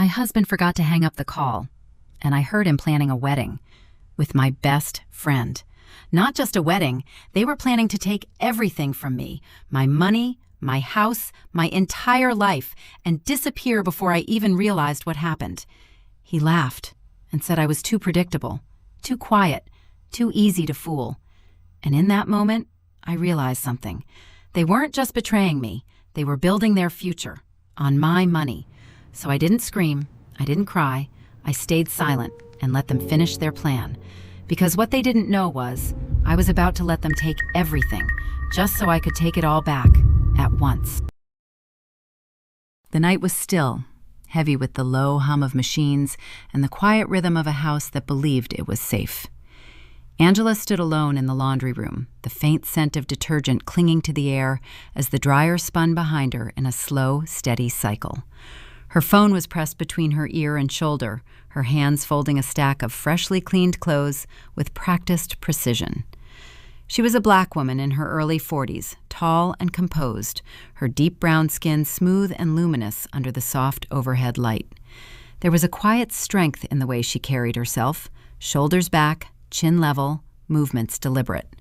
My husband forgot to hang up the call, and I heard him planning a wedding with my best friend. Not just a wedding, they were planning to take everything from me, my money, my house, my entire life, and disappear before I even realized what happened. He laughed and said I was too predictable, too quiet, too easy to fool. And in that moment, I realized something. They weren't just betraying me, they were building their future on my money. So I didn't scream, I didn't cry, I stayed silent and let them finish their plan. Because what they didn't know was, I was about to let them take everything, just so I could take it all back, at once. The night was still, heavy with the low hum of machines and the quiet rhythm of a house that believed it was safe. Angela stood alone in the laundry room, the faint scent of detergent clinging to the air as the dryer spun behind her in a slow, steady cycle. Her phone was pressed between her ear and shoulder, her hands folding a stack of freshly cleaned clothes with practiced precision. She was a black woman in her early 40s, tall and composed, her deep brown skin smooth and luminous under the soft overhead light. There was a quiet strength in the way she carried herself, shoulders back, chin level, movements deliberate.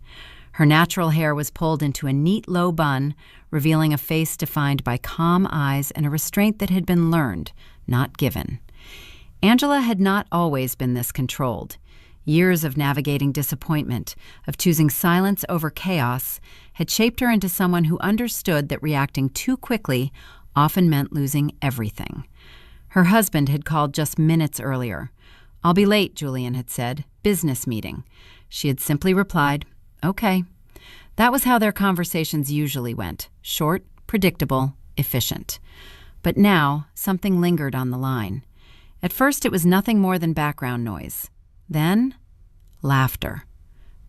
Her natural hair was pulled into a neat low bun, revealing a face defined by calm eyes and a restraint that had been learned, not given. Angela had not always been this controlled. Years of navigating disappointment, of choosing silence over chaos, had shaped her into someone who understood that reacting too quickly often meant losing everything. Her husband had called just minutes earlier. "I'll be late," Julian had said. "Business meeting." She had simply replied, "Okay." That was how their conversations usually went, short, predictable, efficient. But now, something lingered on the line. At first, it was nothing more than background noise. Then, laughter.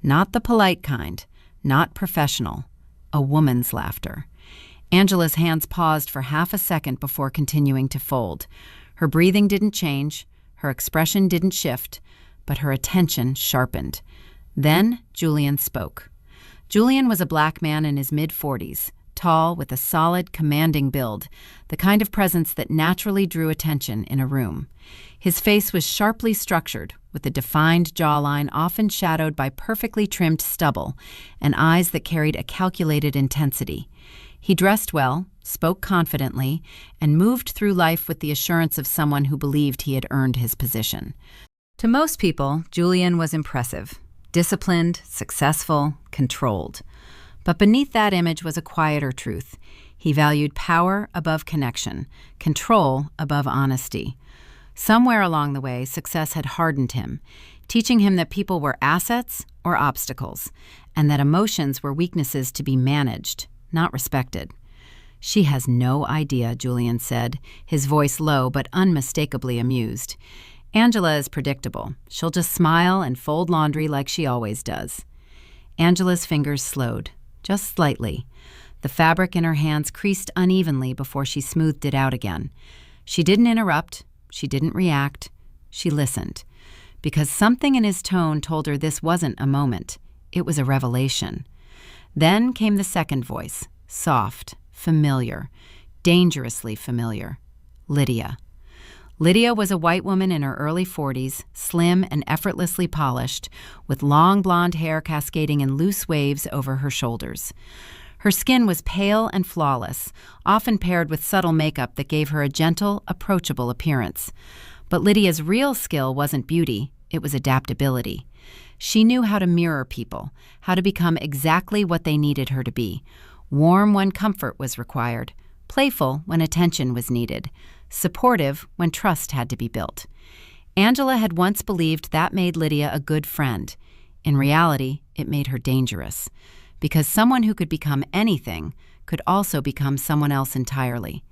Not the polite kind, not professional, a woman's laughter. Angela's hands paused for half a second before continuing to fold. Her breathing didn't change, her expression didn't shift, but her attention sharpened. Then Julian spoke. Julian was a black man in his mid-40s, tall with a solid, commanding build, the kind of presence that naturally drew attention in a room. His face was sharply structured, with a defined jawline often shadowed by perfectly trimmed stubble, and eyes that carried a calculated intensity. He dressed well, spoke confidently, and moved through life with the assurance of someone who believed he had earned his position. To most people, Julian was impressive. Disciplined, successful, controlled. But beneath that image was a quieter truth. He valued power above connection, control above honesty. Somewhere along the way, success had hardened him, teaching him that people were assets or obstacles, and that emotions were weaknesses to be managed, not respected. "She has no idea," Julian said, his voice low but unmistakably amused. "Angela is predictable. She'll just smile and fold laundry like she always does." Angela's fingers slowed, just slightly. The fabric in her hands creased unevenly before she smoothed it out again. She didn't interrupt. She didn't react. She listened. Because something in his tone told her this wasn't a moment. It was a revelation. Then came the second voice, soft, familiar, dangerously familiar. Lydia. Lydia was a white woman in her early 40s, slim and effortlessly polished, with long blonde hair cascading in loose waves over her shoulders. Her skin was pale and flawless, often paired with subtle makeup that gave her a gentle, approachable appearance. But Lydia's real skill wasn't beauty, it was adaptability. She knew how to mirror people, how to become exactly what they needed her to be. Warm when comfort was required, playful when attention was needed, supportive when trust had to be built. Angela had once believed that made Lydia a good friend. In reality, it made her dangerous, because someone who could become anything could also become someone else entirely.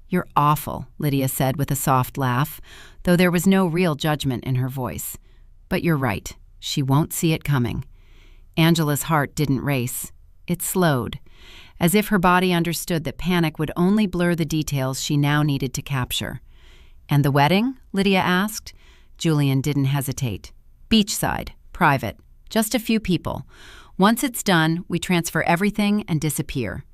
"You're awful," Lydia said with a soft laugh, though there was no real judgment in her voice. "But you're right, she won't see it coming." Angela's heart didn't race. It slowed, as if her body understood that panic would only blur the details she now needed to capture. "And the wedding?" Lydia asked. Julian didn't hesitate. "Beachside, private, just a few people. Once it's done, we transfer everything and disappear."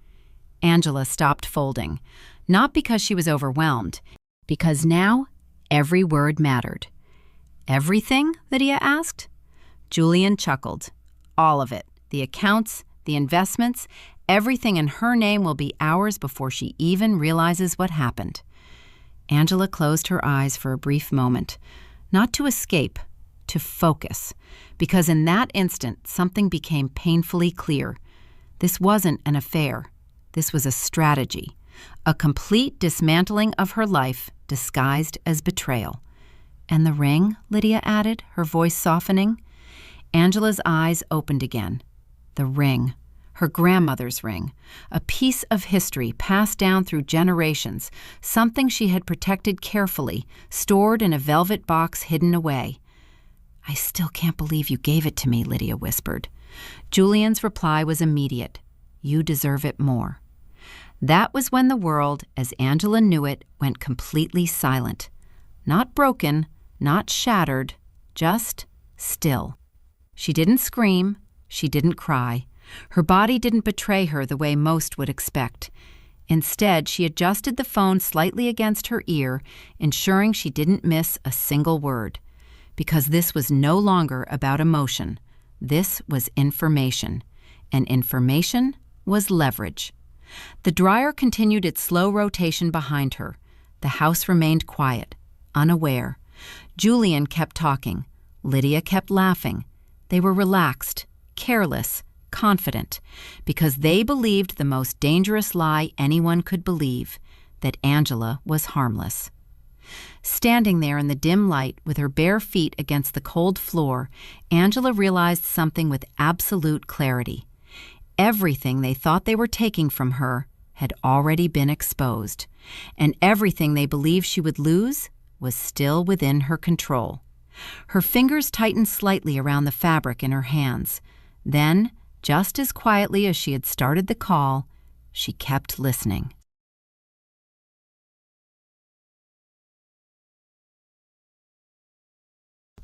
Angela stopped folding, not because she was overwhelmed, because now Every word mattered. "Everything?" Lydia asked. Julian chuckled. "All of it. The accounts, the investments, everything in her name will be ours before she even realizes what happened." Angela closed her eyes for a brief moment, not to escape, to focus, because in that instant something became painfully clear. This wasn't an affair. This was a strategy, a complete dismantling of her life disguised as betrayal. "And the ring?" Lydia added, her voice softening. Angela's eyes opened again. The ring. Her grandmother's ring. A piece of history passed down through generations, something she had protected carefully, stored in a velvet box hidden away. "I still can't believe you gave it to me," Lydia whispered. Julian's reply was immediate. "You deserve it more." That was when the world, as Angela knew it, went completely silent. Not broken, not shattered, just still. She didn't scream. She didn't cry. Her body didn't betray her the way most would expect. Instead, she adjusted the phone slightly against her ear, ensuring she didn't miss a single word. Because this was no longer about emotion. This was information. And information was leverage. The dryer continued its slow rotation behind her. The house remained quiet, unaware. Julian kept talking. Lydia kept laughing. They were relaxed, careless, confident, because they believed the most dangerous lie anyone could believe, that Angela was harmless. Standing there in the dim light with her bare feet against the cold floor, Angela realized something with absolute clarity. Everything they thought they were taking from her had already been exposed, and everything they believed she would lose was still within her control. Her fingers tightened slightly around the fabric in her hands. Then, just as quietly as she had started the call, she kept listening.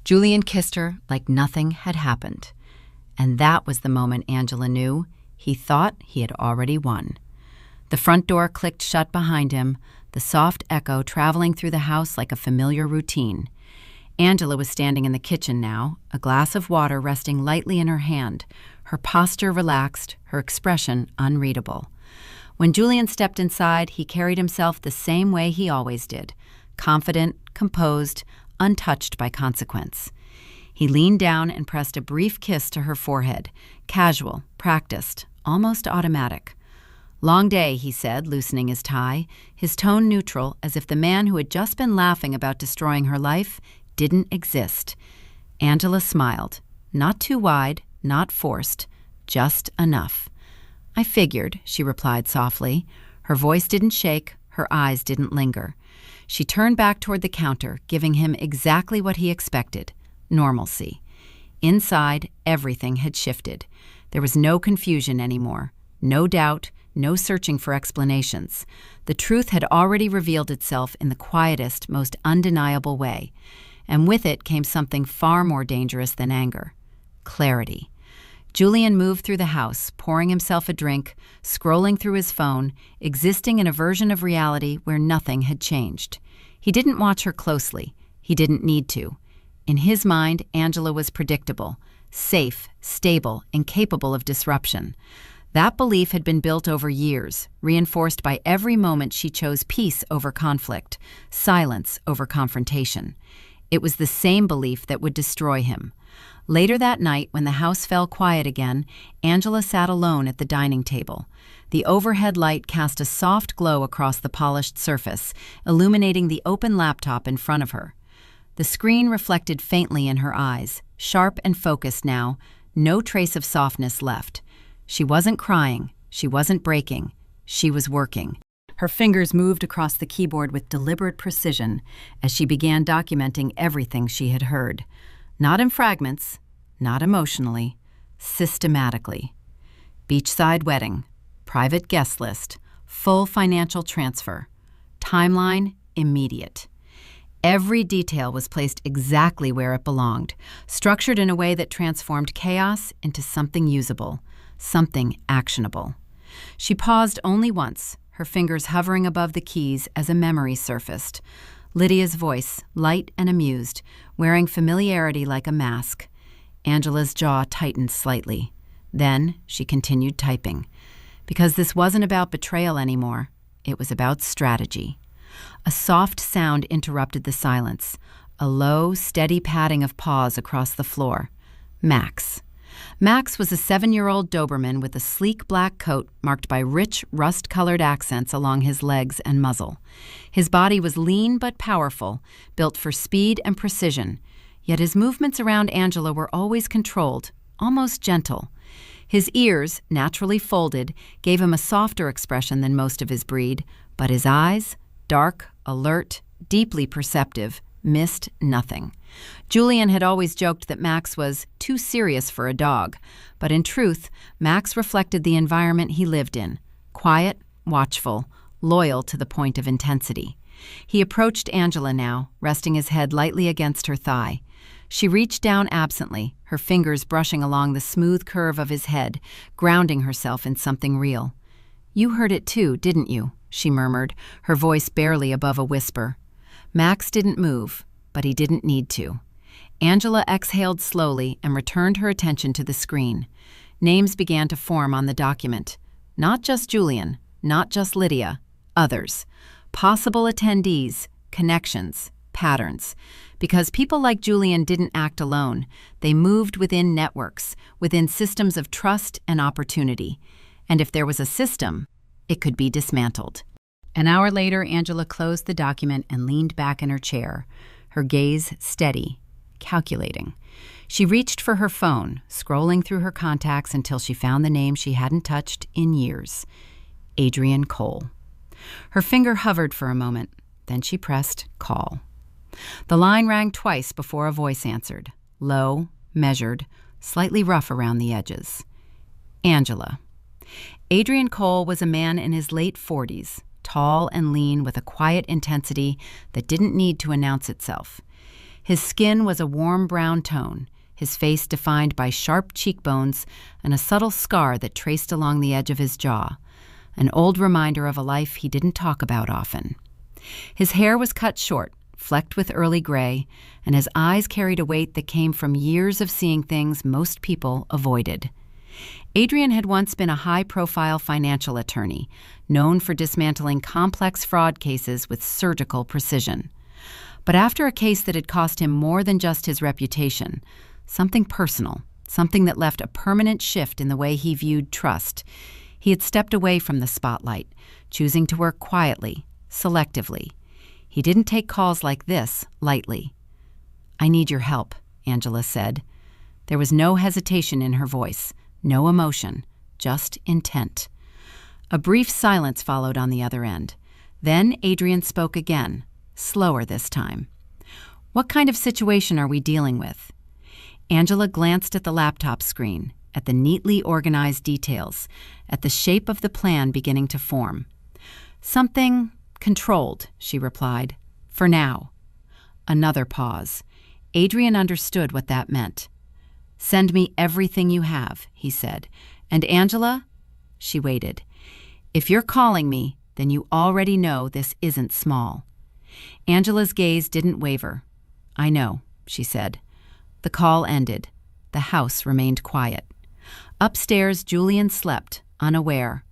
Julian kissed her like nothing had happened. And that was the moment Angela knew he thought he had already won. The front door clicked shut behind him, the soft echo traveling through the house like a familiar routine. Angela was standing in the kitchen now, a glass of water resting lightly in her hand, her posture relaxed, her expression unreadable. When Julian stepped inside, he carried himself the same way he always did, confident, composed, untouched by consequence. He leaned down and pressed a brief kiss to her forehead, casual, practiced, almost automatic. "Long day," he said, loosening his tie, his tone neutral, as if the man who had just been laughing about destroying her life didn't exist. Angela smiled, not too wide, not forced, just enough. "I figured," she replied softly. Her voice didn't shake, her eyes didn't linger. She turned back toward the counter, giving him exactly what he expected, normalcy. Inside, everything had shifted. There was no confusion anymore, no doubt, no searching for explanations. The truth had already revealed itself in the quietest, most undeniable way. And with it came something far more dangerous than anger. Clarity. Julian moved through the house, pouring himself a drink, scrolling through his phone, existing in a version of reality where nothing had changed. He didn't watch her closely. He didn't need to. In his mind, Angela was predictable, safe, stable, incapable of disruption. That belief had been built over years, reinforced by every moment she chose peace over conflict, silence over confrontation. It was the same belief that would destroy him. Later that night, when the house fell quiet again, Angela sat alone at the dining table. The overhead light cast a soft glow across the polished surface, illuminating the open laptop in front of her. The screen reflected faintly in her eyes, sharp and focused now, no trace of softness left. She wasn't crying, she wasn't breaking, she was working. Her fingers moved across the keyboard with deliberate precision as she began documenting everything she had heard. Not in fragments, not emotionally, systematically. Beachside wedding, private guest list, full financial transfer. Timeline, immediate. Every detail was placed exactly where it belonged, structured in a way that transformed chaos into something usable, something actionable. She paused only once, her fingers hovering above the keys as a memory surfaced. Lydia's voice, light and amused, wearing familiarity like a mask. Angela's jaw tightened slightly. Then she continued typing. Because this wasn't about betrayal anymore. It was about strategy. A soft sound interrupted the silence. A low, steady padding of paws across the floor. Max. Max was a 7-year-old Doberman with a sleek black coat marked by rich, rust-colored accents along his legs and muzzle. His body was lean but powerful, built for speed and precision, yet his movements around Angela were always controlled, almost gentle. His ears, naturally folded, gave him a softer expression than most of his breed, but his eyes, dark, alert, deeply perceptive, missed nothing. Julian had always joked that Max was too serious for a dog, but in truth, Max reflected the environment he lived in, quiet, watchful, loyal to the point of intensity. He approached Angela now, resting his head lightly against her thigh. She reached down absently, her fingers brushing along the smooth curve of his head, grounding herself in something real. "You heard it too, didn't you?" she murmured, her voice barely above a whisper. Max didn't move, but he didn't need to. Angela exhaled slowly and returned her attention to the screen. Names began to form on the document. Not just Julian, not just Lydia, others. Possible attendees, connections, patterns. Because people like Julian didn't act alone. They moved within networks, within systems of trust and opportunity. And if there was a system, it could be dismantled. An hour later, Angela closed the document and leaned back in her chair, her gaze steady, calculating. She reached for her phone, scrolling through her contacts until she found the name she hadn't touched in years, Adrian Cole. Her finger hovered for a moment, then she pressed call. The line rang twice before a voice answered, low, measured, slightly rough around the edges. Angela. Adrian Cole was a man in his late 40s, tall and lean with a quiet intensity that didn't need to announce itself. His skin was a warm brown tone, his face defined by sharp cheekbones and a subtle scar that traced along the edge of his jaw, an old reminder of a life he didn't talk about often. His hair was cut short, flecked with early gray, and his eyes carried a weight that came from years of seeing things most people avoided. Adrian had once been a high-profile financial attorney, known for dismantling complex fraud cases with surgical precision. But after a case that had cost him more than just his reputation, something personal, something that left a permanent shift in the way he viewed trust, he had stepped away from the spotlight, choosing to work quietly, selectively. He didn't take calls like this lightly. "I need your help," Angela said. There was no hesitation in her voice. No emotion, just intent. A brief silence followed on the other end. Then Adrian spoke again, slower this time. "What kind of situation are we dealing with?" Angela glanced at the laptop screen, at the neatly organized details, at the shape of the plan beginning to form. "Something controlled," she replied. "For now." Another pause. Adrian understood what that meant. "Send me everything you have," he said. "And Angela?" She waited. "If you're calling me, then you already know this isn't small." Angela's gaze didn't waver. "I know," she said. The call ended. The house remained quiet. Upstairs, Julian slept, unaware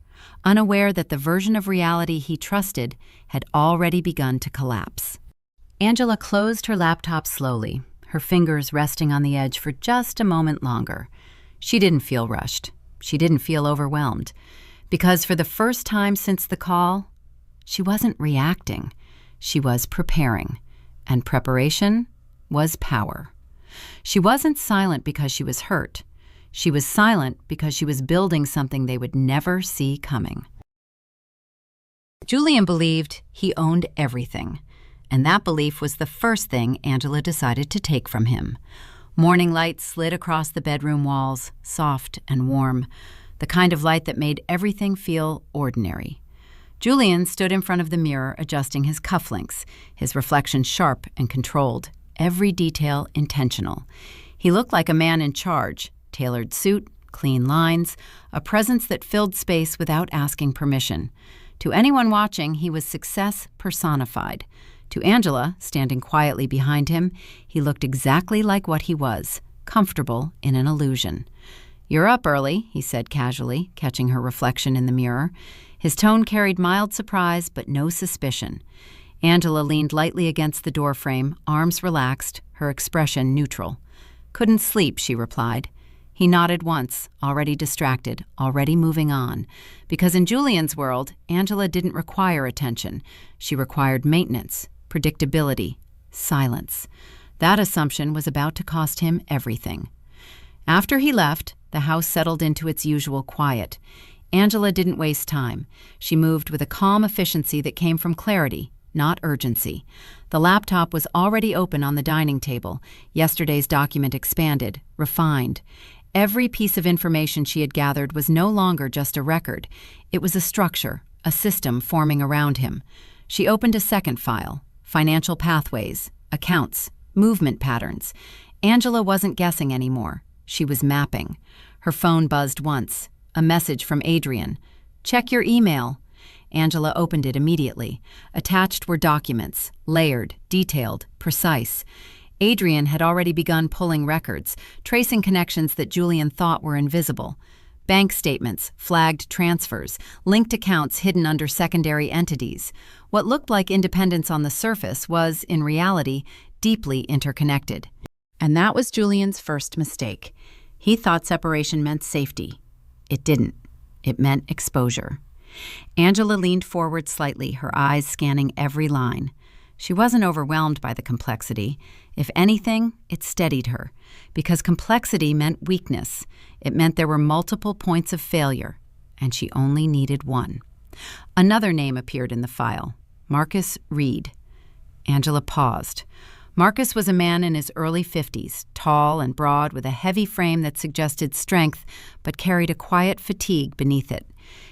that the version of reality he trusted had already begun to collapse. Angela closed her laptop slowly, her fingers resting on the edge for just a moment longer. She didn't feel rushed. She didn't feel overwhelmed. Because for the first time since the call, she wasn't reacting. She was preparing. And preparation was power. She wasn't silent because she was hurt. She was silent because she was building something they would never see coming. Julian believed he owned everything. And that belief was the first thing Angela decided to take from him. Morning light slid across the bedroom walls, soft and warm, the kind of light that made everything feel ordinary. Julian stood in front of the mirror adjusting his cufflinks, his reflection sharp and controlled, every detail intentional. He looked like a man in charge, tailored suit, clean lines, a presence that filled space without asking permission. To anyone watching, he was success personified. To Angela, standing quietly behind him, he looked exactly like what he was, comfortable in an illusion. "You're up early," he said casually, catching her reflection in the mirror. His tone carried mild surprise but no suspicion. Angela leaned lightly against the doorframe, arms relaxed, her expression neutral. "Couldn't sleep," she replied. He nodded once, already distracted, already moving on. Because in Julian's world, Angela didn't require attention. She required maintenance, predictability, silence. That assumption was about to cost him everything. After he left, the house settled into its usual quiet. Angela didn't waste time. She moved with a calm efficiency that came from clarity, not urgency. The laptop was already open on the dining table, yesterday's document expanded, refined. Every piece of information she had gathered was no longer just a record. It was a structure, a system forming around him. She opened a second file, financial pathways, accounts, movement patterns. Angela wasn't guessing anymore. She was mapping. Her phone buzzed once. A message from Adrian. "Check your email." Angela opened it immediately. Attached were documents, layered, detailed, precise. Adrian had already begun pulling records, tracing connections that Julian thought were invisible. Bank statements, flagged transfers, linked accounts hidden under secondary entities. What looked like independence on the surface was, in reality, deeply interconnected. And that was Julian's first mistake. He thought separation meant safety. It didn't. It meant exposure. Angela leaned forward slightly, her eyes scanning every line. She wasn't overwhelmed by the complexity. If anything, it steadied her, because complexity meant weakness. It meant there were multiple points of failure, and she only needed one. Another name appeared in the file, Marcus Reed. Angela paused. Marcus was a man in his early 50s, tall and broad, with a heavy frame that suggested strength but carried a quiet fatigue beneath it.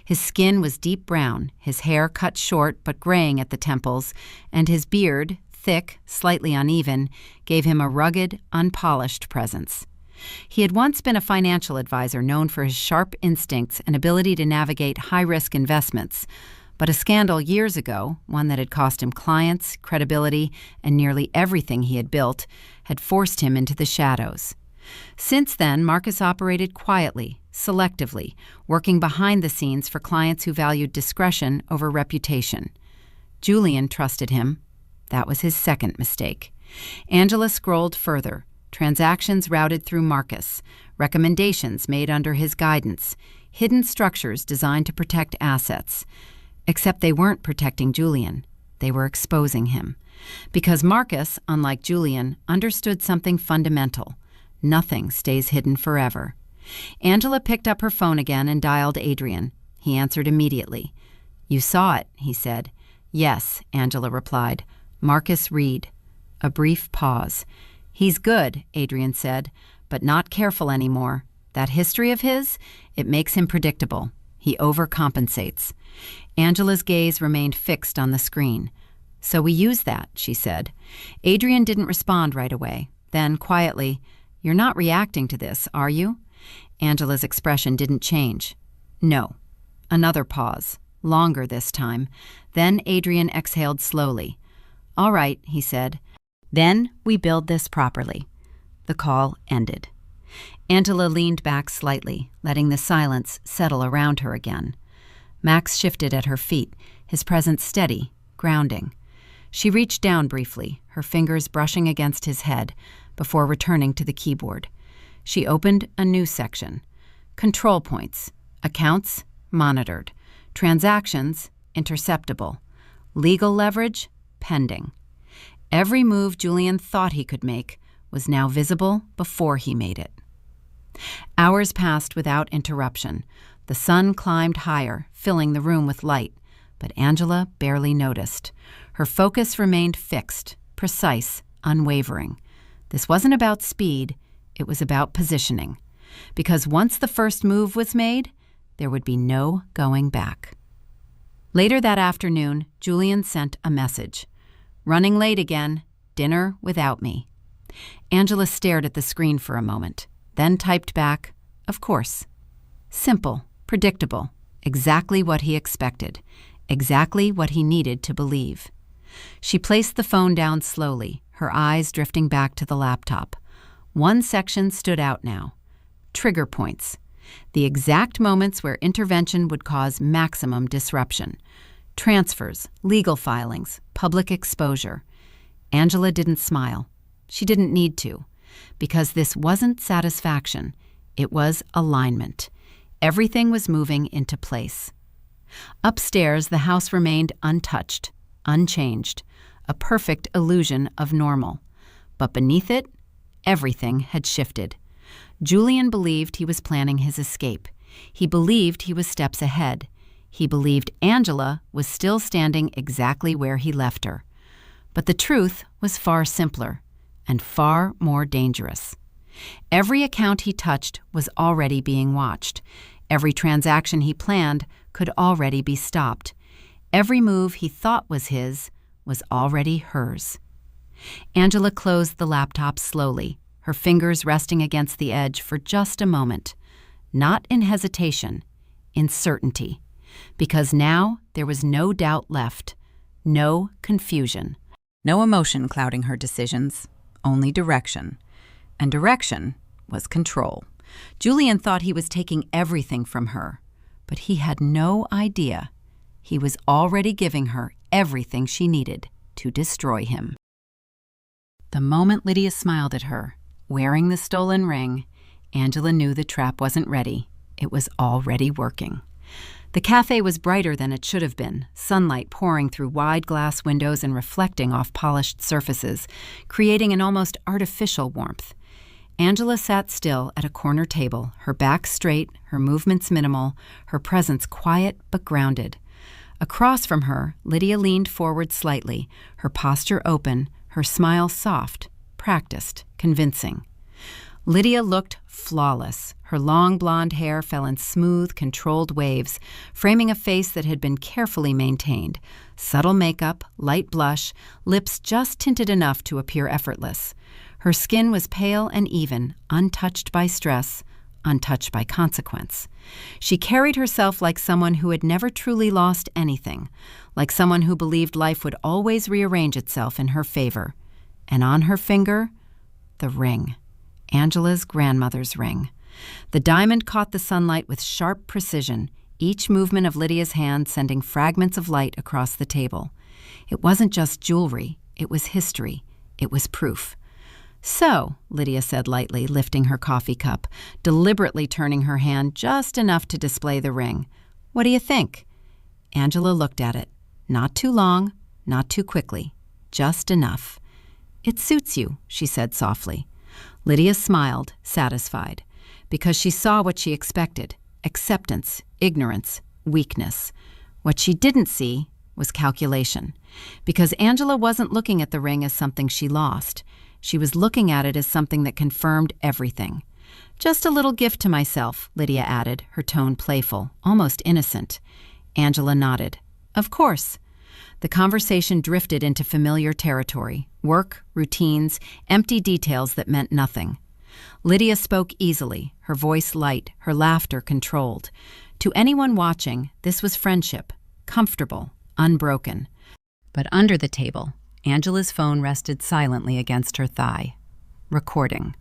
His skin was deep brown, his hair cut short but graying at the temples, and his beard, thick, slightly uneven, gave him a rugged, unpolished presence. He had once been a financial advisor known for his sharp instincts and ability to navigate high-risk investments. But a scandal years ago, one that had cost him clients, credibility, and nearly everything he had built, had forced him into the shadows. Since then, Marcus operated quietly, selectively, working behind the scenes for clients who valued discretion over reputation. Julian trusted him. That was his second mistake. Angela scrolled further. Transactions routed through Marcus, recommendations made under his guidance, hidden structures designed to protect assets. Except they weren't protecting Julian. They were exposing him. Because Marcus, unlike Julian, understood something fundamental. Nothing stays hidden forever. Angela picked up her phone again and dialed Adrian. He answered immediately. "You saw it," he said. "Yes," Angela replied. "Marcus Reed." A brief pause. "He's good," Adrian said, "but not careful anymore. That history of his, it makes him predictable. He overcompensates." Angela's gaze remained fixed on the screen. "So we use that," she said. Adrian didn't respond right away. Then, quietly, "You're not reacting to this, are you?" Angela's expression didn't change. "No." Another pause, longer this time. Then Adrian exhaled slowly. "All right," he said. "Then we build this properly." The call ended. Angela leaned back slightly, letting the silence settle around her again. Max shifted at her feet, his presence steady, grounding. She reached down briefly, her fingers brushing against his head, before returning to the keyboard. She opened a new section. Control points. Accounts, monitored. Transactions, interceptable. Legal leverage, pending. Every move Julian thought he could make was now visible before he made it. Hours passed without interruption. The sun climbed higher, filling the room with light, but Angela barely noticed. Her focus remained fixed, precise, unwavering. This wasn't about speed, it was about positioning. Because once the first move was made, there would be no going back. Later that afternoon, Julian sent a message. "Running late again. Dinner without me." Angela stared at the screen for a moment, then typed back, "Of course." Simple, predictable, exactly what he expected, exactly what he needed to believe. She placed the phone down slowly, her eyes drifting back to the laptop. One section stood out now. Trigger points. The exact moments where intervention would cause maximum disruption. Transfers, legal filings, public exposure. Angela didn't smile. She didn't need to. Because this wasn't satisfaction. It was alignment. Everything was moving into place. Upstairs, the house remained untouched, unchanged, a perfect illusion of normal. But beneath it, everything had shifted. Julian believed he was planning his escape. He believed he was steps ahead. He believed Angela was still standing exactly where he left her. But the truth was far simpler and far more dangerous. Every account he touched was already being watched. Every transaction he planned could already be stopped. Every move he thought was his was already hers. Angela closed the laptop slowly, her fingers resting against the edge for just a moment. Not in hesitation, in certainty. Because now there was no doubt left, no confusion. No emotion clouding her decisions, only direction. And direction was control. Julian thought he was taking everything from her, but he had no idea. He was already giving her everything she needed to destroy him. The moment Lydia smiled at her, wearing the stolen ring, Angela knew the trap wasn't ready. It was already working. The cafe was brighter than it should have been, sunlight pouring through wide glass windows and reflecting off polished surfaces, creating an almost artificial warmth. Angela sat still at a corner table, her back straight, her movements minimal, her presence quiet but grounded. Across from her, Lydia leaned forward slightly, her posture open, her smile soft, practiced, convincing. Lydia looked flawless. Her long blonde hair fell in smooth, controlled waves, framing a face that had been carefully maintained. Subtle makeup, light blush, lips just tinted enough to appear effortless. Her skin was pale and even, untouched by stress, untouched by consequence. She carried herself like someone who had never truly lost anything, like someone who believed life would always rearrange itself in her favor. And on her finger, the ring. Angela's grandmother's ring. The diamond caught the sunlight with sharp precision, each movement of Lydia's hand sending fragments of light across the table. It wasn't just jewelry, it was history, it was proof. "So," Lydia said lightly, lifting her coffee cup, deliberately turning her hand just enough to display the ring. "What do you think?" Angela looked at it. Not too long, not too quickly, just enough. "It suits you," she said softly. Lydia smiled, satisfied, because she saw what she expected: acceptance, ignorance, weakness. What she didn't see was calculation, because Angela wasn't looking at the ring as something she lost. She was looking at it as something that confirmed everything. "Just a little gift to myself," Lydia added, her tone playful, almost innocent. Angela nodded. "Of course." The conversation drifted into familiar territory: work, routines, empty details that meant nothing. Lydia spoke easily, her voice light, her laughter controlled. To anyone watching, this was friendship, comfortable, unbroken. But under the table, Angela's phone rested silently against her thigh. Recording.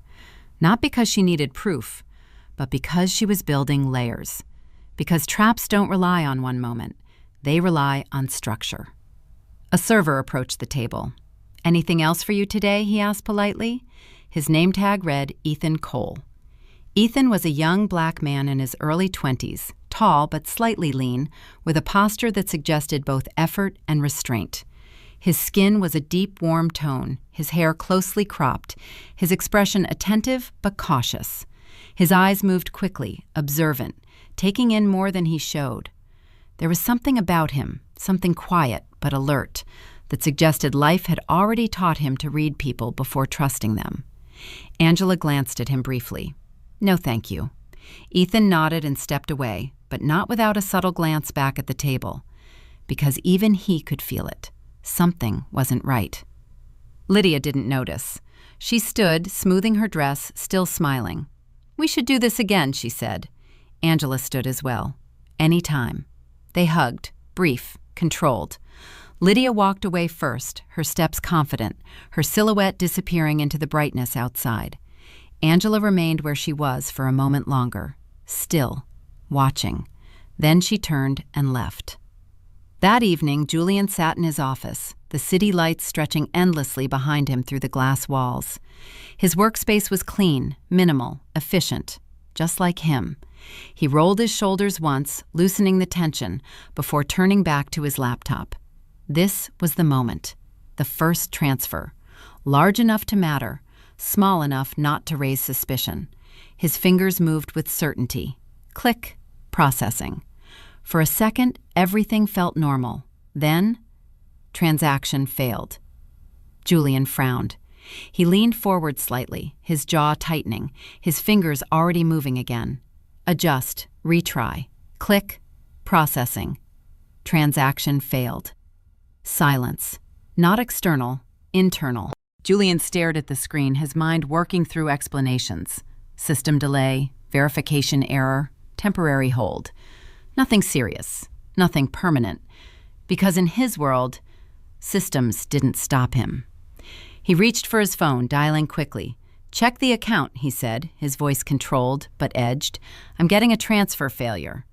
Not because she needed proof, but because she was building layers. Because traps don't rely on one moment. They rely on structure. A server approached the table. "Anything else for you today?" he asked politely. His name tag read Ethan Cole. Ethan was a young black man in his early 20s, tall but slightly lean, with a posture that suggested both effort and restraint. His skin was a deep, warm tone, his hair closely cropped, his expression attentive but cautious. His eyes moved quickly, observant, taking in more than he showed. There was something about him, something quiet but alert, that suggested life had already taught him to read people before trusting them. Angela glanced at him briefly. "No, thank you." Ethan nodded and stepped away, but not without a subtle glance back at the table, because even he could feel it. Something wasn't right. Lydia didn't notice. She stood, smoothing her dress, still smiling. "We should do this again," she said. Angela stood as well. "Any time." They hugged, brief, controlled. Lydia walked away first, her steps confident, her silhouette disappearing into the brightness outside. Angela remained where she was for a moment longer, still, watching. Then she turned and left. That evening, Julian sat in his office, the city lights stretching endlessly behind him through the glass walls. His workspace was clean, minimal, efficient, just like him. He rolled his shoulders once, loosening the tension, before turning back to his laptop. This was the moment, the first transfer, large enough to matter, small enough not to raise suspicion. His fingers moved with certainty. Click, processing. For a second, everything felt normal. Then, transaction failed. Julian frowned. He leaned forward slightly, his jaw tightening, his fingers already moving again. Adjust, retry. Click, processing. Transaction failed. Silence. Not external, internal. Julian stared at the screen, his mind working through explanations. System delay, verification error, temporary hold. Nothing serious, nothing permanent, because in his world, systems didn't stop him. He reached for his phone, dialing quickly. "Check the account," he said, his voice controlled but edged. "I'm getting a transfer failure."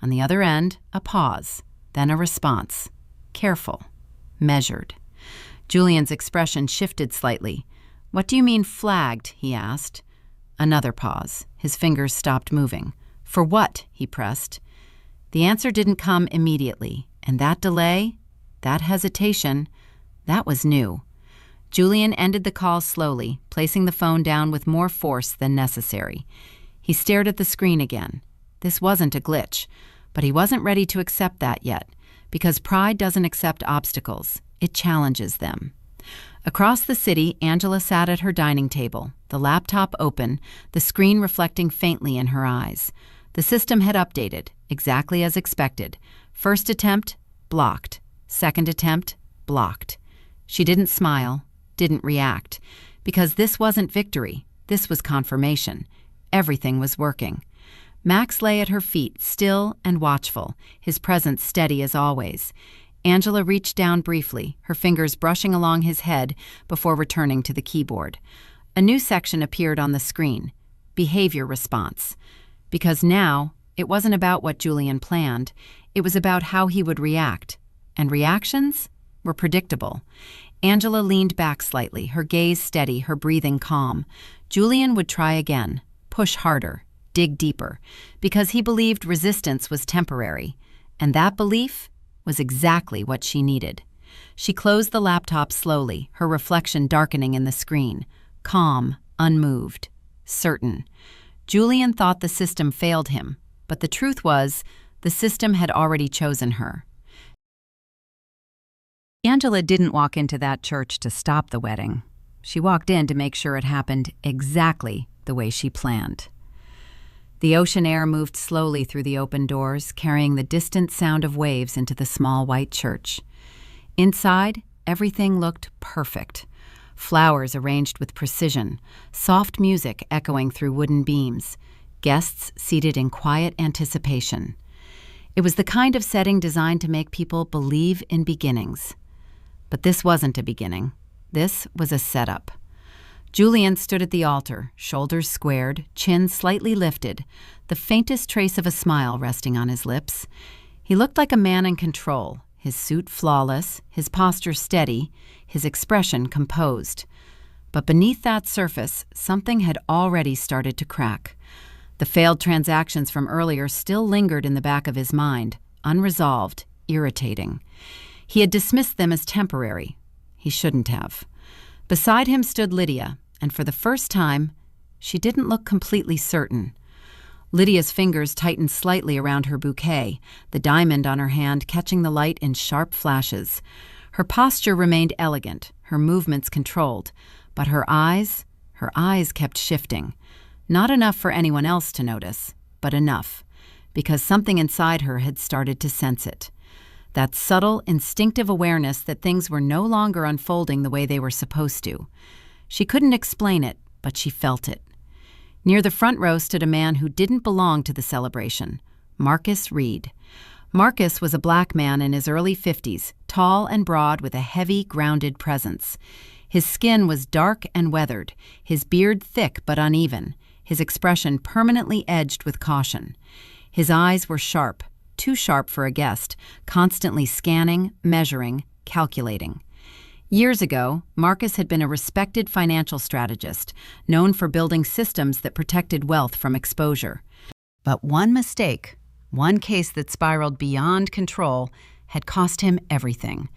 On the other end, a pause, then a response. Careful, measured. Julian's expression shifted slightly. "What do you mean flagged?" he asked. Another pause. His fingers stopped moving. "For what?" he pressed. The answer didn't come immediately, and that delay, that hesitation, that was new. Julian ended the call slowly, placing the phone down with more force than necessary. He stared at the screen again. This wasn't a glitch, but he wasn't ready to accept that yet, because pride doesn't accept obstacles. It challenges them. Across the city, Angela sat at her dining table, the laptop open, the screen reflecting faintly in her eyes. The system had updated, exactly as expected. First attempt, blocked. Second attempt, blocked. She didn't smile, didn't react, because this wasn't victory. This was confirmation. Everything was working. Max lay at her feet, still and watchful, his presence steady as always. Angela reached down briefly, her fingers brushing along his head before returning to the keyboard. A new section appeared on the screen, behavior response. Because now, it wasn't about what Julian planned, it was about how he would react. And reactions were predictable. Angela leaned back slightly, her gaze steady, her breathing calm. Julian would try again, push harder, dig deeper, because he believed resistance was temporary. And that belief was exactly what she needed. She closed the laptop slowly, her reflection darkening in the screen. Calm, unmoved, certain. Julian thought the system failed him, but the truth was, the system had already chosen her. Angela didn't walk into that church to stop the wedding. She walked in to make sure it happened exactly the way she planned. The ocean air moved slowly through the open doors, carrying the distant sound of waves into the small white church. Inside, everything looked perfect. Flowers arranged with precision, soft music echoing through wooden beams, guests seated in quiet anticipation. It was the kind of setting designed to make people believe in beginnings. But this wasn't a beginning. This was a setup. Julian stood at the altar, shoulders squared, chin slightly lifted, the faintest trace of a smile resting on his lips. He looked like a man in control, his suit flawless, his posture steady, his expression composed. But beneath that surface, something had already started to crack. The failed transactions from earlier still lingered in the back of his mind, unresolved, irritating. He had dismissed them as temporary. He shouldn't have. Beside him stood Lydia, and for the first time, she didn't look completely certain. Lydia's fingers tightened slightly around her bouquet, the diamond on her hand catching the light in sharp flashes. Her posture remained elegant, her movements controlled, but her eyes kept shifting. Not enough for anyone else to notice, but enough, because something inside her had started to sense it. That subtle, instinctive awareness that things were no longer unfolding the way they were supposed to. She couldn't explain it, but she felt it. Near the front row stood a man who didn't belong to the celebration, Marcus Reed. Marcus was a black man in his early 50s, tall and broad with a heavy, grounded presence. His skin was dark and weathered, his beard thick but uneven, his expression permanently edged with caution. His eyes were sharp, too sharp for a guest, constantly scanning, measuring, calculating. Years ago, Marcus had been a respected financial strategist, known for building systems that protected wealth from exposure. But one mistake, one case that spiraled beyond control, had cost him everything.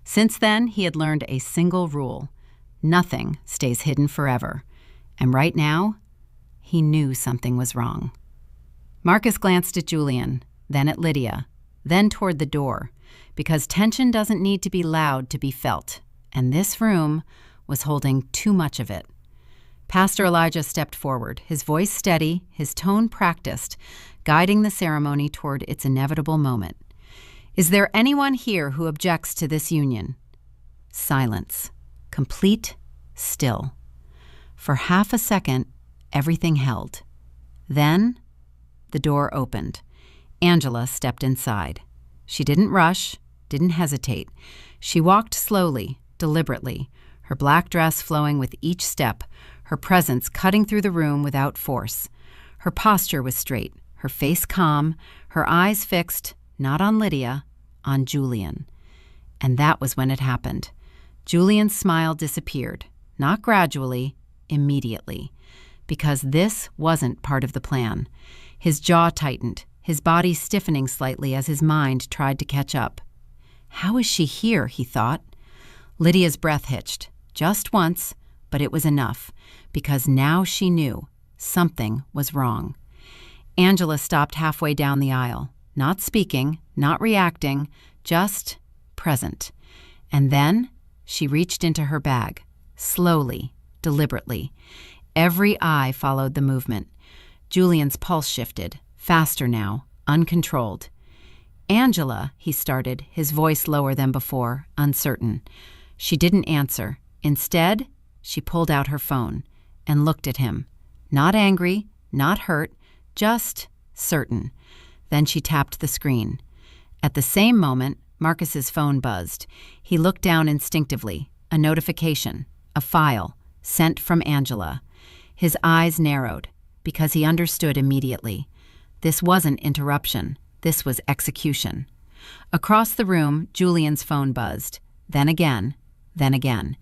Since then, he had learned a single rule: nothing stays hidden forever. And right now, he knew something was wrong. Marcus glanced at Julian, then at Lydia, then toward the door, because tension doesn't need to be loud to be felt, and this room was holding too much of it. Pastor Elijah stepped forward, his voice steady, his tone practiced, guiding the ceremony toward its inevitable moment. "Is there anyone here who objects to this union?" Silence. Complete, still. For half a second, everything held. Then, the door opened. Angela stepped inside. She didn't rush, didn't hesitate. She walked slowly, deliberately, her black dress flowing with each step, her presence cutting through the room without force. Her posture was straight, her face calm, her eyes fixed, not on Lydia, on Julian. And that was when it happened. Julian's smile disappeared, not gradually, immediately, because this wasn't part of the plan. His jaw tightened, his body stiffening slightly as his mind tried to catch up. How is she here, he thought. Lydia's breath hitched, just once, but it was enough, because now she knew something was wrong. Angela stopped halfway down the aisle, not speaking, not reacting, just present. And then she reached into her bag, slowly, deliberately. Every eye followed the movement. Julian's pulse shifted, faster now, uncontrolled. "Angela," he started, his voice lower than before, uncertain. She didn't answer. Instead, she pulled out her phone and looked at him. Not angry, not hurt, just certain. Then she tapped the screen. At the same moment, Marcus's phone buzzed. He looked down instinctively. A notification, a file, sent from Angela. His eyes narrowed, because he understood immediately. This wasn't interruption. This was execution. Across the room, Julian's phone buzzed. Then again, then again.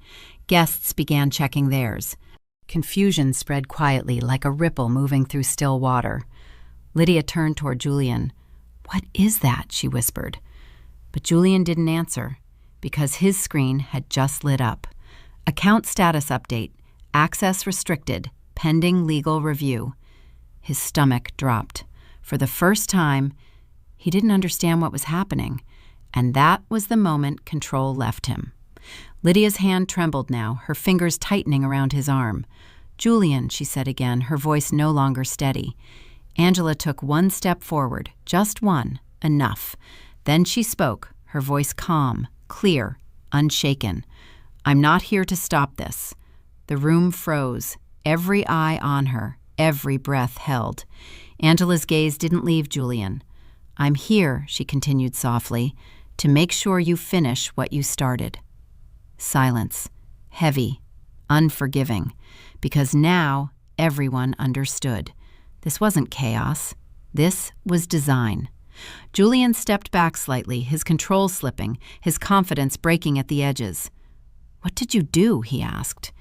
Guests began checking theirs. Confusion spread quietly like a ripple moving through still water. Lydia turned toward Julian. "What is that?" she whispered. But Julian didn't answer, because his screen had just lit up. Account status update. Access restricted. Pending legal review. His stomach dropped. For the first time, he didn't understand what was happening, and that was the moment control left him. Lydia's hand trembled now, her fingers tightening around his arm. "Julian," she said again, her voice no longer steady. Angela took one step forward, just one, enough. Then she spoke, her voice calm, clear, unshaken. "I'm not here to stop this." The room froze, every eye on her, every breath held. Angela's gaze didn't leave Julian. "I'm here," she continued softly, "to make sure you finish what you started." Silence, heavy, unforgiving, because now everyone understood. This wasn't chaos. This was design. Julian stepped back slightly, his control slipping, his confidence breaking at the edges. "What did you do?" he asked.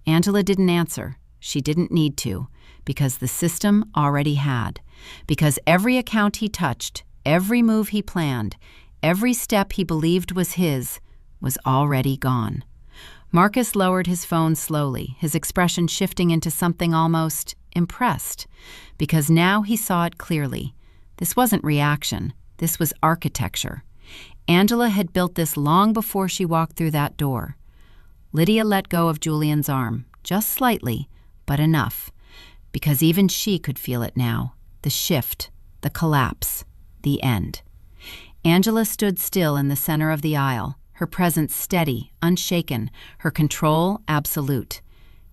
Angela didn't answer. She didn't need to, because the system already had. Because every account he touched, every move he planned, every step he believed was his, was already gone. Marcus lowered his phone slowly, his expression shifting into something almost impressed, because now he saw it clearly. This wasn't reaction. This was architecture. Angela had built this long before she walked through that door. Lydia let go of Julian's arm, just slightly, but enough, because even she could feel it now, the shift, the collapse, the end. Angela stood still in the center of the aisle, her presence steady, unshaken, her control absolute.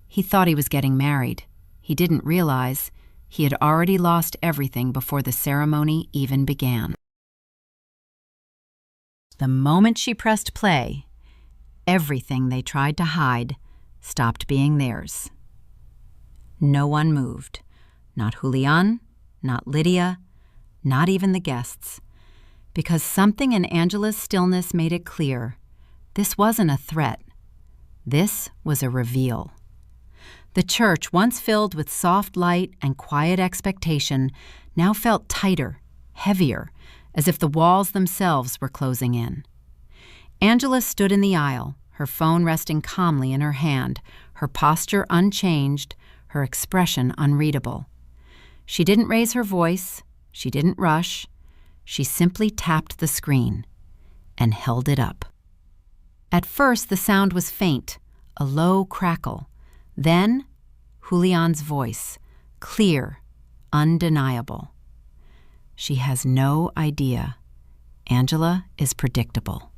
He thought he was getting married. He didn't realize he had already lost everything before the ceremony even began. The moment she pressed play, everything they tried to hide stopped being theirs. No one moved. Not Julian, not Lydia, not even the guests. Because something in Angela's stillness made it clear. This wasn't a threat. This was a reveal. The church, once filled with soft light and quiet expectation, now felt tighter, heavier, as if the walls themselves were closing in. Angela stood in the aisle, her phone resting calmly in her hand, her posture unchanged, her expression unreadable. She didn't raise her voice, she didn't rush, she simply tapped the screen and held it up. At first, the sound was faint, a low crackle. Then, Julian's voice, clear, undeniable. She has no idea. Angela is predictable.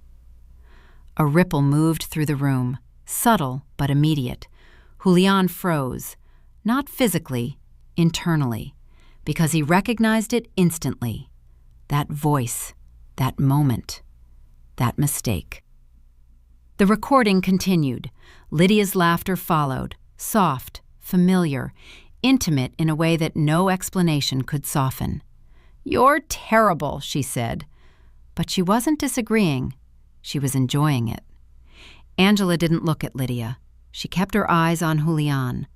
A ripple moved through the room, subtle but immediate. Julian froze, not physically, internally, because he recognized it instantly. That voice, that moment, that mistake. The recording continued. Lydia's laughter followed, soft, familiar, intimate in a way that no explanation could soften. "You're terrible," she said. But she wasn't disagreeing. She was enjoying it. Angela didn't look at Lydia. She kept her eyes on Julian.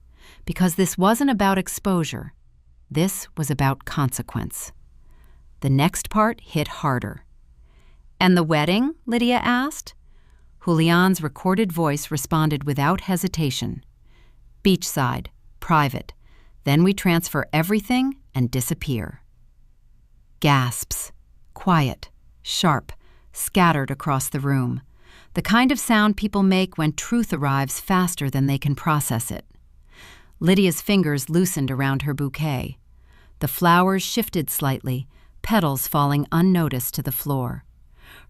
Because this wasn't about exposure. This was about consequence. The next part hit harder. "And the wedding?" Lydia asked. Julian's recorded voice responded without hesitation. "Beachside, private. Then we transfer everything and disappear." Gasps. Quiet, sharp, scattered across the room. The kind of sound people make when truth arrives faster than they can process it. Lydia's fingers loosened around her bouquet. The flowers shifted slightly, petals falling unnoticed to the floor.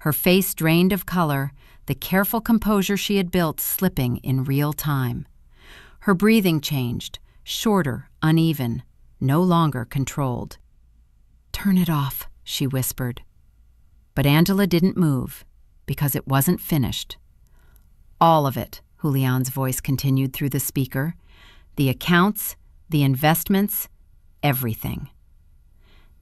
Her face drained of color, the careful composure she had built slipping in real time. Her breathing changed, shorter, uneven, no longer controlled. "Turn it off," she whispered. But Angela didn't move, because it wasn't finished. "All of it," Julian's voice continued through the speaker. "The accounts, the investments, everything."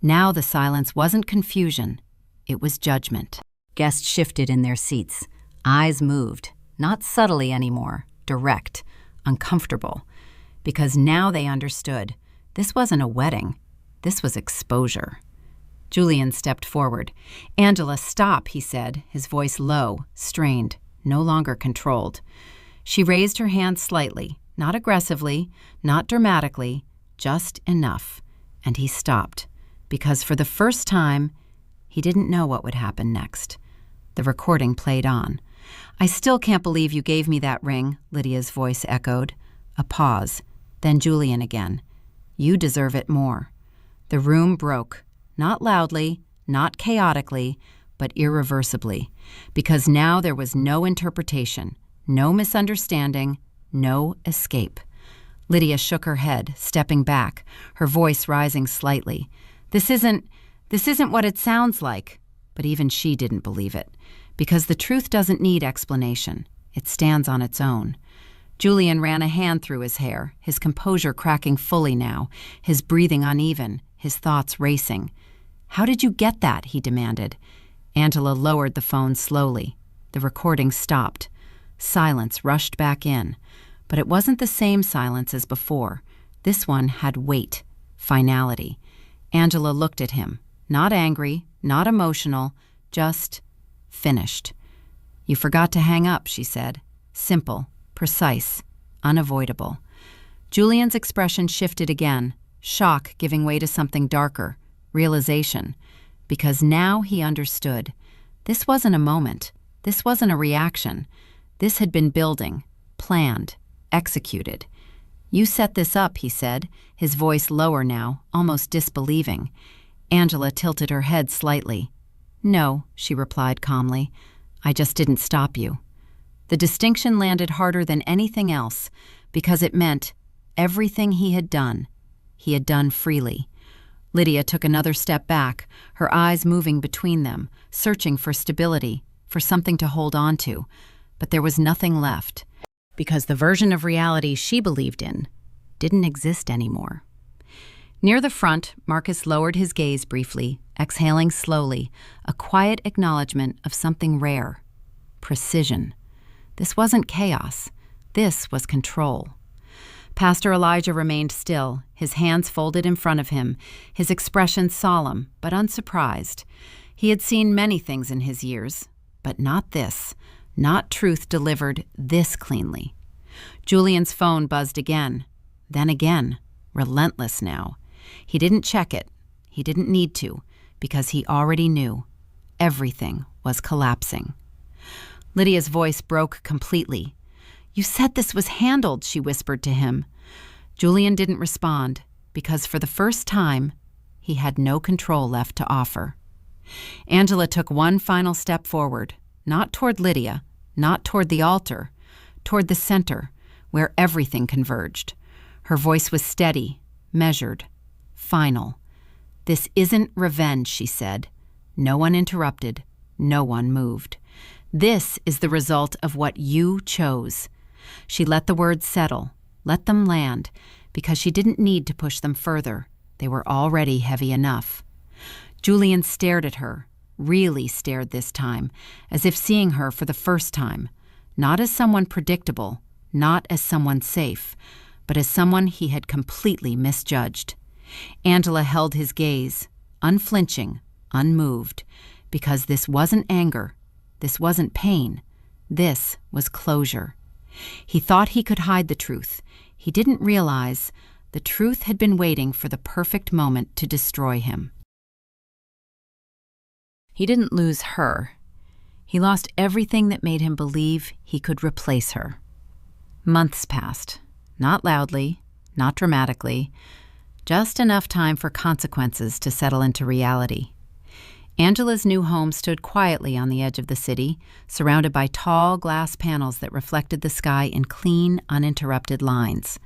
Now the silence wasn't confusion, it was judgment. Guests shifted in their seats. Eyes moved, not subtly anymore, direct, uncomfortable. Because now they understood. This wasn't a wedding. This was exposure. Julian stepped forward. "Angela, stop," he said, his voice low, strained, no longer controlled. She raised her hand slightly, not aggressively, not dramatically, just enough. And he stopped, because for the first time, he didn't know what would happen next. The recording played on. "I still can't believe you gave me that ring," Lydia's voice echoed. A pause, then Julian again. "You deserve it more." The room broke, not loudly, not chaotically, but irreversibly, because now there was no interpretation, no misunderstanding, no escape. Lydia shook her head, stepping back, her voice rising slightly. This isn't what it sounds like." But even she didn't believe it, because the truth doesn't need explanation. It stands on its own. Julian ran a hand through his hair, his composure cracking fully now, his breathing uneven, his thoughts racing. "How did you get that?" he demanded. Angela lowered the phone slowly. The recording stopped. Silence rushed back in. But it wasn't the same silence as before. This one had weight, finality. Angela looked at him, not angry, not emotional, just finished. "You forgot to hang up," she said. Simple, precise, unavoidable. Julian's expression shifted again, shock giving way to something darker, realization. Because now he understood. This wasn't a moment. This wasn't a reaction. This had been building, planned, executed. "You set this up," he said, his voice lower now, almost disbelieving. Angela tilted her head slightly. "No," she replied calmly. "I just didn't stop you." The distinction landed harder than anything else, because it meant everything he had done freely. Lydia took another step back, her eyes moving between them, searching for stability, for something to hold on to, but there was nothing left, because the version of reality she believed in didn't exist anymore. Near the front, Marcus lowered his gaze briefly, exhaling slowly, a quiet acknowledgement of something rare. Precision. This wasn't chaos. This was control. Pastor Elijah remained still, his hands folded in front of him, his expression solemn but unsurprised. He had seen many things in his years, but not this, not truth delivered this cleanly. Julian's phone buzzed again, then again, relentless now. He didn't check it. He didn't need to, because he already knew. Everything was collapsing. Lydia's voice broke completely. "You said this was handled," she whispered to him. Julian didn't respond, because for the first time, he had no control left to offer. Angela took one final step forward, not toward Lydia, not toward the altar, toward the center, where everything converged. Her voice was steady, measured, final. "This isn't revenge," she said. No one interrupted, no one moved. "This is the result of what you chose." She let the words settle, let them land, because she didn't need to push them further. They were already heavy enough. Julian stared at her, really stared this time, as if seeing her for the first time, not as someone predictable, not as someone safe, but as someone he had completely misjudged. Angela held his gaze, unflinching, unmoved, because this wasn't anger, this wasn't pain, this was closure. He thought he could hide the truth. He didn't realize the truth had been waiting for the perfect moment to destroy him. He didn't lose her. He lost everything that made him believe he could replace her. Months passed, not loudly, not dramatically, just enough time for consequences to settle into reality. Angela's new home stood quietly on the edge of the city, surrounded by tall glass panels that reflected the sky in clean, uninterrupted lines.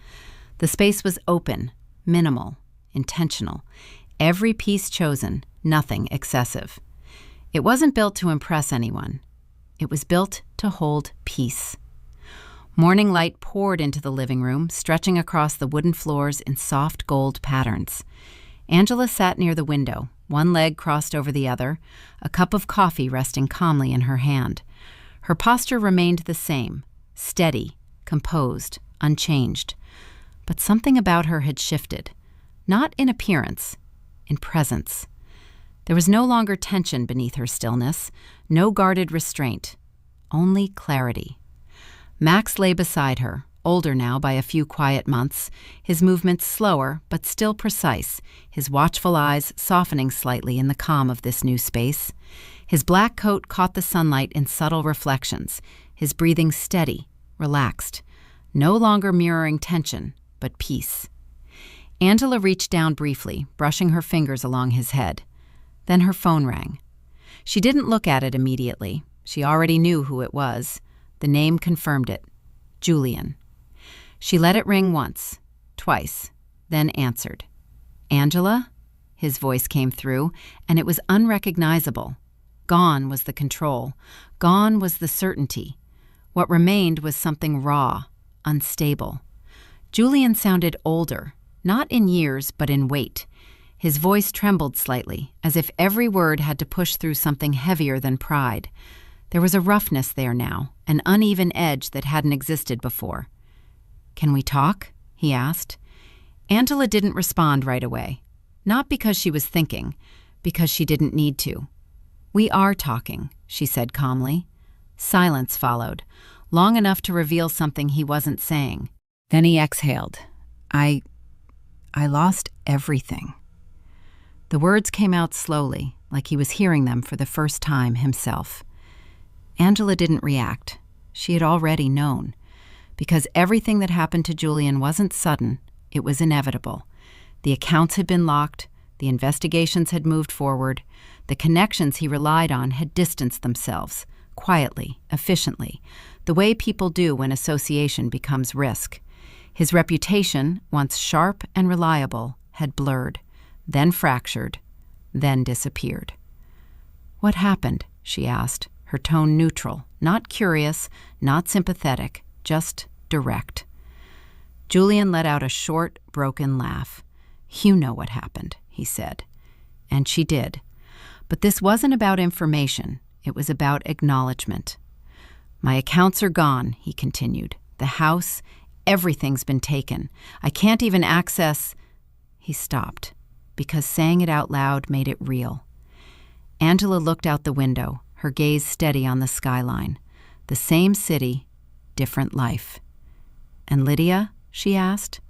The space was open, minimal, intentional. Every piece chosen, nothing excessive. It wasn't built to impress anyone. It was built to hold peace. Morning light poured into the living room, stretching across the wooden floors in soft gold patterns. Angela sat near the window, one leg crossed over the other, a cup of coffee resting calmly in her hand. Her posture remained the same, steady, composed, unchanged. But something about her had shifted, not in appearance, in presence. There was no longer tension beneath her stillness, no guarded restraint, only clarity. Max lay beside her, older now by a few quiet months, his movements slower but still precise, his watchful eyes softening slightly in the calm of this new space. His black coat caught the sunlight in subtle reflections, his breathing steady, relaxed, no longer mirroring tension, but peace. Angela reached down briefly, brushing her fingers along his head. Then her phone rang. She didn't look at it immediately. She already knew who it was. The name confirmed it. Julian. She let it ring once, twice, then answered. "Angela?" His voice came through, and it was unrecognizable. Gone was the control. Gone was the certainty. What remained was something raw, unstable. Julian sounded older, not in years, but in weight. His voice trembled slightly, as if every word had to push through something heavier than pride. There was a roughness there now, an uneven edge that hadn't existed before. "Can we talk?" he asked. Angela didn't respond right away. Not because she was thinking, because she didn't need to. "We are talking," she said calmly. Silence followed, long enough to reveal something he wasn't saying. Then he exhaled. I lost everything." The words came out slowly, like he was hearing them for the first time himself. Angela didn't react. She had already known. Because everything that happened to Julian wasn't sudden, it was inevitable. The accounts had been locked, the investigations had moved forward, the connections he relied on had distanced themselves, quietly, efficiently, the way people do when association becomes risk. His reputation, once sharp and reliable, had blurred, then fractured, then disappeared. "What happened?" she asked, her tone neutral, not curious, not sympathetic, just direct. Julian let out a short, broken laugh. "You know what happened," he said. And she did. But this wasn't about information. It was about acknowledgement. "My accounts are gone," he continued. "The house, everything's been taken. I can't even access—" He stopped, because saying it out loud made it real. Angela looked out the window, her gaze steady on the skyline. The same city, different life. "And Lydia?" she asked.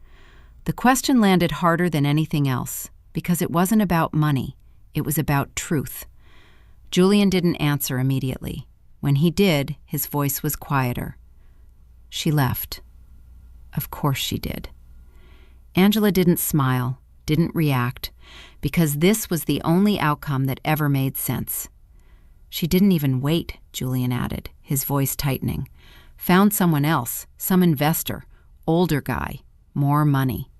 The question landed harder than anything else, because it wasn't about money. It was about truth. Julian didn't answer immediately. When he did, his voice was quieter. "She left." Of course she did. Angela didn't smile, didn't react, because this was the only outcome that ever made sense. "She didn't even wait," Julian added, his voice tightening. "Found someone else, some investor, older guy, more money."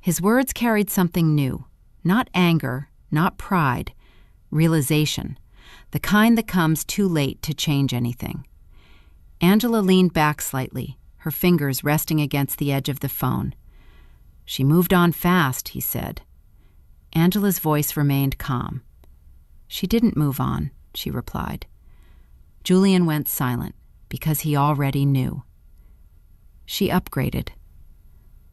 His words carried something new, not anger, not pride, realization, the kind that comes too late to change anything. Angela leaned back slightly, her fingers resting against the edge of the phone. "She moved on fast," he said. Angela's voice remained calm. "She didn't move on," she replied. Julian went silent, because he already knew. "She upgraded."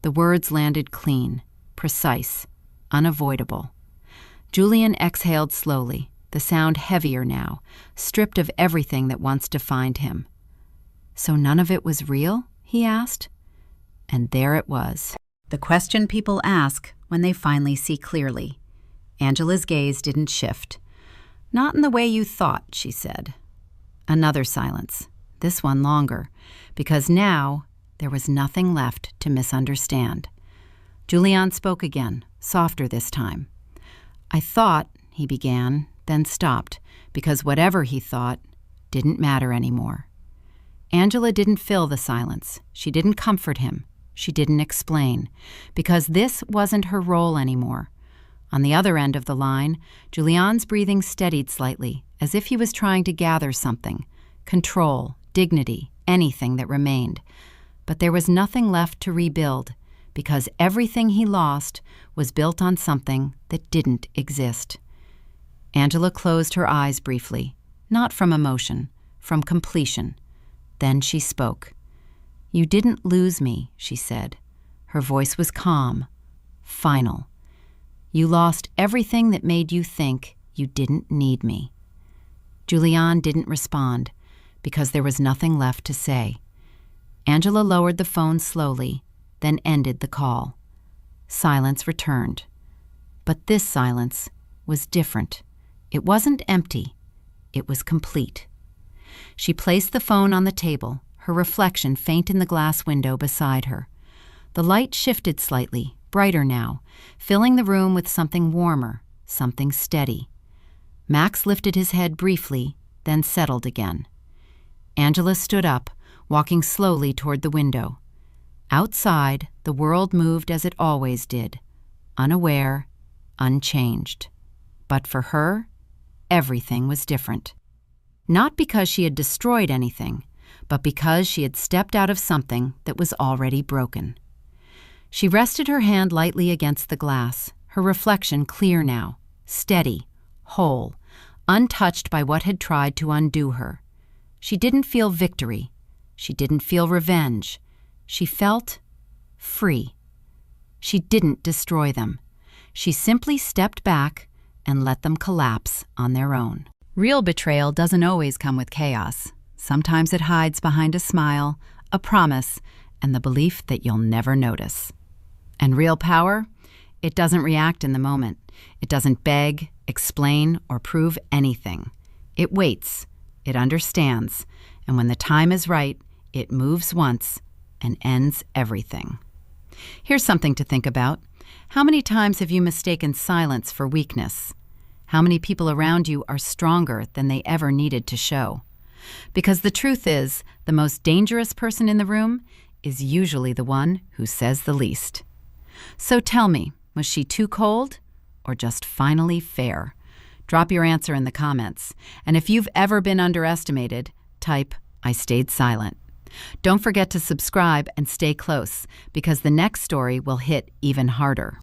The words landed clean, precise, unavoidable. Julian exhaled slowly, the sound heavier now, stripped of everything that once defined him. "So none of it was real?" he asked. And there it was. The question people ask when they finally see clearly. Angela's gaze didn't shift. "Not in the way you thought," she said. Another silence, this one longer, because now there was nothing left to misunderstand. Julian spoke again, softer this time. "I thought," he began, then stopped, because whatever he thought didn't matter anymore. Angela didn't fill the silence. She didn't comfort him. She didn't explain, because this wasn't her role anymore. On the other end of the line, Julian's breathing steadied slightly, as if he was trying to gather something, control, dignity, anything that remained. But there was nothing left to rebuild, because everything he lost was built on something that didn't exist. Angela closed her eyes briefly, not from emotion, from completion. Then she spoke. "You didn't lose me," she said. Her voice was calm, final. "You lost everything that made you think you didn't need me." Julian didn't respond, because there was nothing left to say. Angela lowered the phone slowly, then ended the call. Silence returned. But this silence was different. It wasn't empty. It was complete. She placed the phone on the table, her reflection faint in the glass window beside her. The light shifted slightly, brighter now, filling the room with something warmer, something steady. Max lifted his head briefly, then settled again. Angela stood up, walking slowly toward the window. Outside, the world moved as it always did, unaware, unchanged. But for her, everything was different. Not because she had destroyed anything, but because she had stepped out of something that was already broken. She rested her hand lightly against the glass, her reflection clear now, steady, whole, untouched by what had tried to undo her. She didn't feel victory. She didn't feel revenge. She felt free. She didn't destroy them. She simply stepped back and let them collapse on their own. Real betrayal doesn't always come with chaos. Sometimes it hides behind a smile, a promise, and the belief that you'll never notice. And real power? It doesn't react in the moment. It doesn't beg, explain, or prove anything. It waits. It understands. And when the time is right, it moves once and ends everything. Here's something to think about. How many times have you mistaken silence for weakness? How many people around you are stronger than they ever needed to show? Because the truth is, the most dangerous person in the room is usually the one who says the least. So tell me, was she too cold or just finally fair? Drop your answer in the comments. And if you've ever been underestimated, type, "I stayed silent." Don't forget to subscribe and stay close, because the next story will hit even harder.